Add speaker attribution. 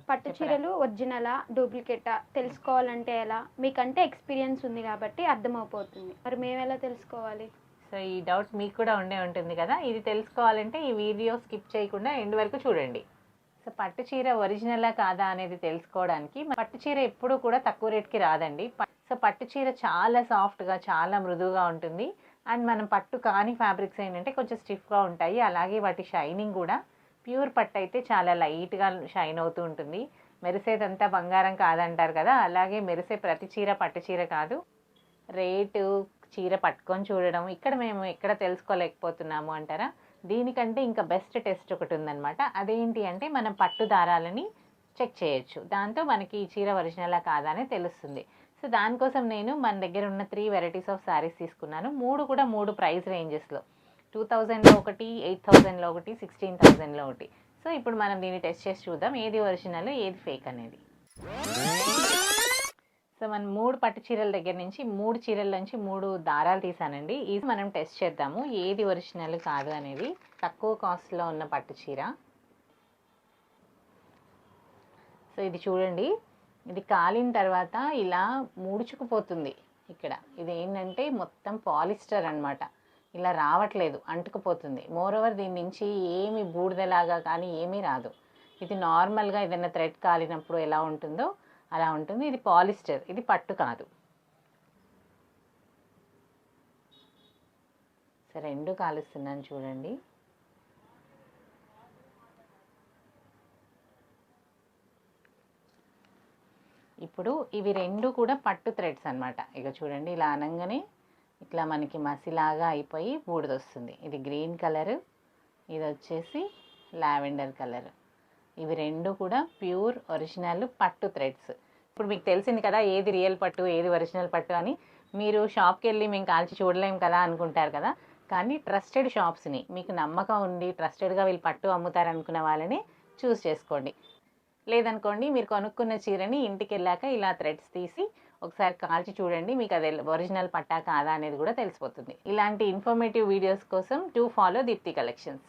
Speaker 1: పట్టు
Speaker 2: చెప్పరా.
Speaker 1: చీరలు ఒరిజినలా డూప్లికేటా తెలుసుకోవాలంటే ఎలా? మీకంటే ఎక్స్పీరియన్స్ ఉంది కాబట్టి అర్థమైపోతుంది. మరి మేము ఎలా తెలుసుకోవాలి?
Speaker 2: సో ఈ డౌట్ మీకు కూడా ఉండే ఉంటుంది కదా. ఇది తెలుసుకోవాలంటే ఈ వీడియో స్కిప్ చేయకుండా ఎండ్ వరకు చూడండి. సో పట్టు చీర ఒరిజినలా కాదా అనేది తెలుసుకోవడానికి పట్టు చీర ఎప్పుడూ కూడా తక్కువ రేట్కి రాదండి. సో పట్టు చీర చాలా సాఫ్ట్గా చాలా మృదువుగా ఉంటుంది. అండ్ మనం పట్టు కాని ఫ్యాబ్రిక్స్ ఏంటంటే కొంచెం స్టిఫ్గా ఉంటాయి. అలాగే వాటి షైనింగ్ కూడా ప్యూర్ పట్టు అయితే చాలా లైట్గా షైన్ అవుతూ ఉంటుంది. మెరిసేదంతా బంగారం కాదంటారు కదా, అలాగే మెరిసే ప్రతి చీర పట్టు చీర కాదు. రేటు చీర పట్టుకొని చూడడం ఇక్కడ మేము ఎక్కడ తెలుసుకోలేకపోతున్నాము అంటారా, దీనికంటే ఇంకా బెస్ట్ టెస్ట్ ఒకటి ఉందన్నమాట. అదేంటి అంటే మనం పట్టు దారాలని చెక్ చేయొచ్చు. దాంతో మనకి ఈ చీర ఒరిజినలా కాదా అని తెలుస్తుంది. సో దానికోసం నేను మన దగ్గర ఉన్న 3 వెరైటీస్ ఆఫ్ శారీస్ తీసుకున్నాను. 3 కూడా 3 ప్రైస్ రేంజెస్లో, 2000లో ఒకటి, 8000లో ఒకటి, 16000లో ఒకటి. సో ఇప్పుడు మనం దీన్ని టెస్ట్ చేసి చూద్దాం ఏది ఒరిజినల్ ఏది ఫేక్ అనేది. సో మనం 3 పట్టు చీరల దగ్గర నుంచి 3 చీరల నుంచి 3 దారాలు తీసానండి. ఇది మనం టెస్ట్ చేద్దాము ఏది ఒరిజినల్ కాదు అనేది. తక్కువ కాస్ట్లో ఉన్న పట్టు చీర. సో ఇది చూడండి, ఇది కాలిన తర్వాత ఇలా ముడుచుకుపోతుంది. ఇక్కడ ఇది ఏంటంటే మొత్తం పాలిస్టర్ అన్నమాట. ఇలా రావట్లేదు, అంటుకుపోతుంది. మోరోవర్ దీని నుంచి ఏమి బూడిదలాగా కానీ ఏమీ రాదు. ఇది నార్మల్గా ఏదైనా థ్రెడ్ కాలినప్పుడు ఎలా ఉంటుందో అలా ఉంటుంది. ఇది పాలిస్టర్, ఇది పట్టు కాదు. సో 2 కాలుస్తున్నాను చూడండి. ఇప్పుడు ఇవి 2 కూడా పట్టు థ్రెడ్స్ అన్నమాట. ఇక చూడండి, ఇలా అనగానే ఇట్లా మనకి మసిలాగా అయిపోయి బూడిదొస్తుంది. ఇది గ్రీన్ కలర్, ఇది వచ్చేసి లావెండర్ కలర్. ఇవి 2 కూడా ప్యూర్ ఒరిజినల్ పట్టు థ్రెడ్స్. ఇప్పుడు మీకు తెలిసింది కదా ఏది రియల్ పట్టు ఏది ఒరిజినల్ పట్టు అని. మీరు షాప్కి వెళ్ళి మేము కాల్చి చూడలేము కదా అనుకుంటారు కదా, కానీ ట్రస్టెడ్ షాప్స్ని, మీకు నమ్మకం ఉండి ట్రస్టెడ్గా వీళ్ళు పట్టు అమ్ముతారనుకున్న వాళ్ళని చూస్ చేసుకోండి. లేదనుకోండి, మీరు కొనుక్కున్న చీరని ఇంటికి వెళ్ళాక ఇలా థ్రెడ్స్ తీసి ఒకసారి కాల్చి చూడండి, మీకు అది ఒరిజినల్ పట్టా కాదా అనేది కూడా తెలిసిపోతుంది. ఇలాంటి ఇన్ఫర్మేటివ్ వీడియోస్ కోసం డూ ఫాలో దీప్తి కలెక్షన్స్.